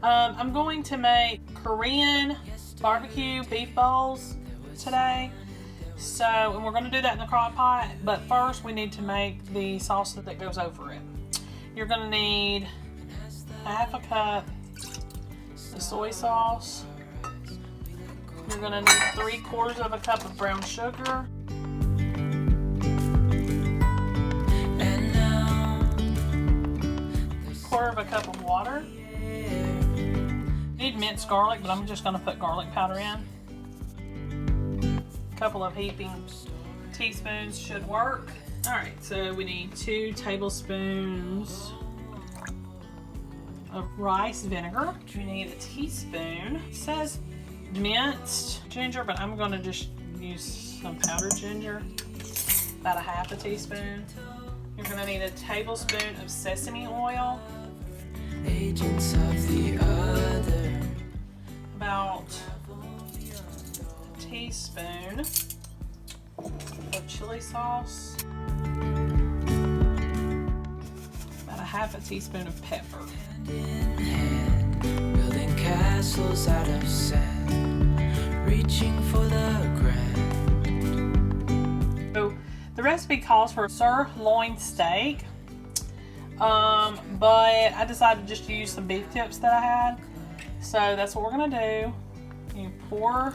I'm going to make Korean barbecue beef balls today. So, and we're going to do that in the crock pot, but first we need to make the sauce that goes over it. You're going to need half a cup of soy sauce. You're going to need 3/4 of a cup of brown sugar. Quarter of a cup of water. Need minced garlic, but I'm just going to put garlic powder in. A couple of heaping teaspoons should work. Alright, so we need 2 tablespoons of rice vinegar. We need a teaspoon. It says minced ginger, but I'm going to just use some powdered ginger. About a half a teaspoon. You're going to need a tablespoon of sesame oil. Agents of the other. About a teaspoon of chili sauce. About a half a teaspoon of pepper. Building castles out of sand, reaching for the grand. So the recipe calls for sirloin steak. But I decided just to use some beef tips that I had. So that's what we're gonna do. You pour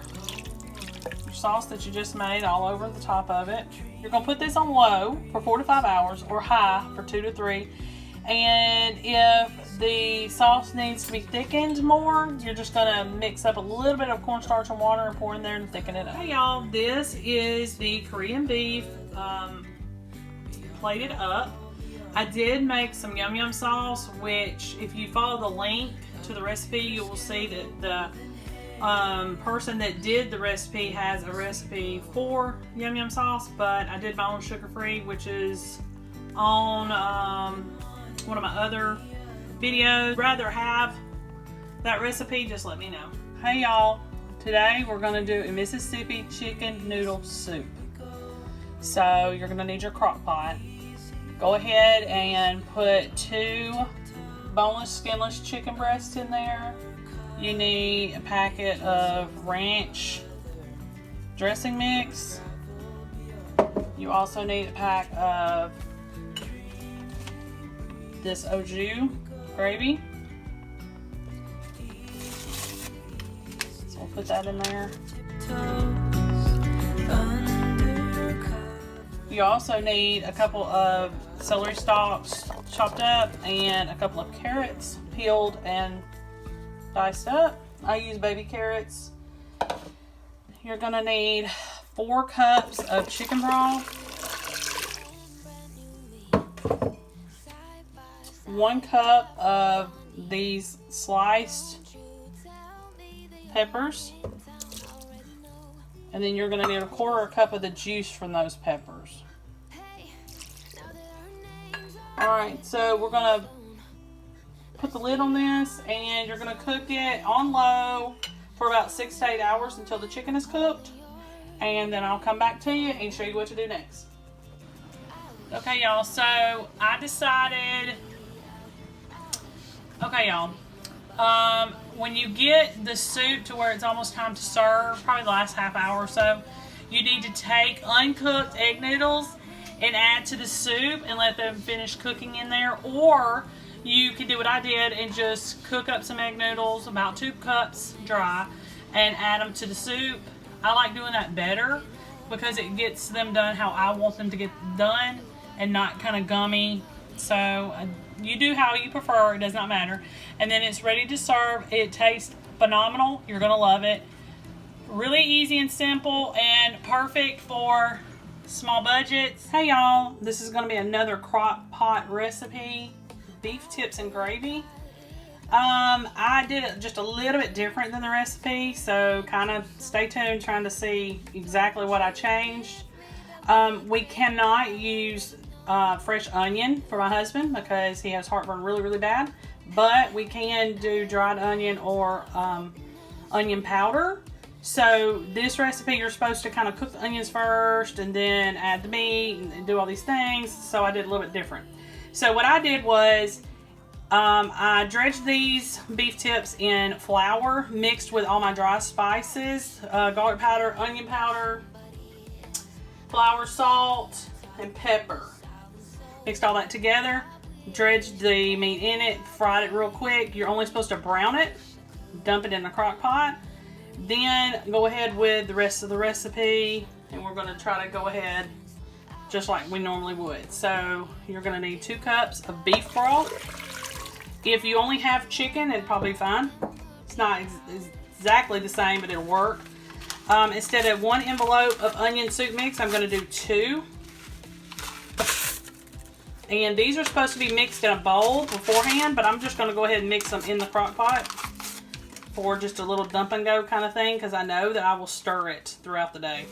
your sauce that you just made all over the top of it. You're gonna put this on low for 4 to 5 hours or high for 2 to 3. And if the sauce needs to be thickened more, you're just gonna mix up a little bit of cornstarch and water and pour in there and thicken it up. Hey y'all, this is the Korean beef plated up. I did make some yum yum sauce, which if you follow the link to the recipe, you will see that the person that did the recipe has a recipe for yum yum sauce, but I did my own sugar-free, which is on one of my other videos. Rather have that recipe, just let me know. Hey y'all, today we're gonna do a Mississippi chicken noodle soup. So you're gonna need your crock pot. Go ahead and put 2 boneless, skinless chicken breasts in there. You need a packet of ranch dressing mix. You also need a pack of this au jus gravy. So we'll put that in there. You also need a couple of celery stalks chopped up and a couple of carrots peeled and diced up. I use baby carrots. You're gonna need 4 cups of chicken broth, 1 cup of these sliced peppers, and then you're gonna need 1/4 cup of the juice from those peppers. Alright, so we're gonna put the lid on this and you're gonna cook it on low for about 6 to 8 hours until the chicken is cooked, and then I'll come back to you and show you what to do next. Okay y'all, so I decided, okay y'all, when you get the soup to where it's almost time to serve, probably the last half hour or so, you need to take uncooked egg noodles and add to the soup and let them finish cooking in there. Or you can do what I did and just cook up some egg noodles, about 2 cups dry, and add them to the soup. I like doing that better because it gets them done how I want them to get done and not kind of gummy. So you do how you prefer, it does not matter. And then it's ready to serve. It tastes phenomenal. You're gonna love it. Really easy and simple and perfect for small budgets. Hey y'all, this is gonna be another crock pot recipe, beef tips and gravy. I did it just a little bit different than the recipe, so kind of stay tuned trying to see exactly what I changed. We cannot use fresh onion for my husband because he has heartburn really, really bad, but we can do dried onion or onion powder. So this recipe, you're supposed to kind of cook the onions first and then add the meat and do all these things. So I did a little bit different. So what I did was I dredged these beef tips in flour mixed with all my dry spices, garlic powder, onion powder, flour, salt, and pepper. Mixed all that together, dredged the meat in it, fried it real quick. You're only supposed to brown it, dump it in the crock pot. Then go ahead with the rest of the recipe, and we're gonna try to go ahead just like we normally would. So you're gonna need 2 cups of beef broth. If you only have chicken, it'd probably be fine. It's not exactly the same, but it'll work. Instead of 1 envelope of onion soup mix, I'm gonna do 2. And these are supposed to be mixed in a bowl beforehand, but I'm just gonna go ahead and mix them in the crock pot for just a little dump and go kind of thing, because I know that I will stir it throughout the day.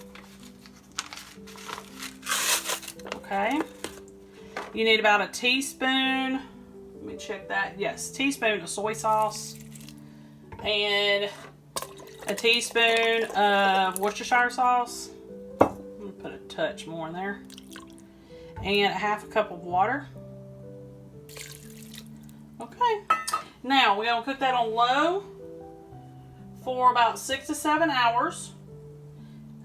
Okay. You need about a teaspoon. Let me check that. Yes, teaspoon of soy sauce and a teaspoon of Worcestershire sauce. I'm gonna put a touch more in there. And a half a cup of water. Okay. Now we're gonna cook that on low for about 6 to 7 hours.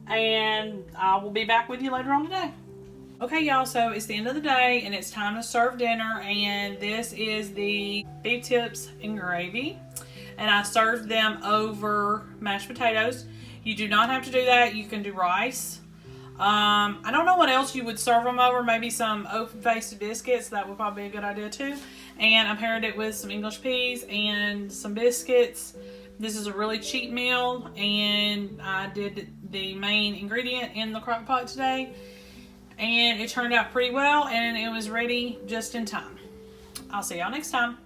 And I will be back with you later on today. Okay, y'all, so it's the end of the day and it's time to serve dinner, and this is the beef tips and gravy, and I served them over mashed potatoes. You do not have to do that. You can do rice. I don't know what else you would serve them over. Maybe some open-faced biscuits. That would probably be a good idea too. And I paired it with some English peas and some biscuits. This is a really cheap meal, and I did the main ingredient in the crock pot today. And it turned out pretty well, and it was ready just in time. I'll see y'all next time.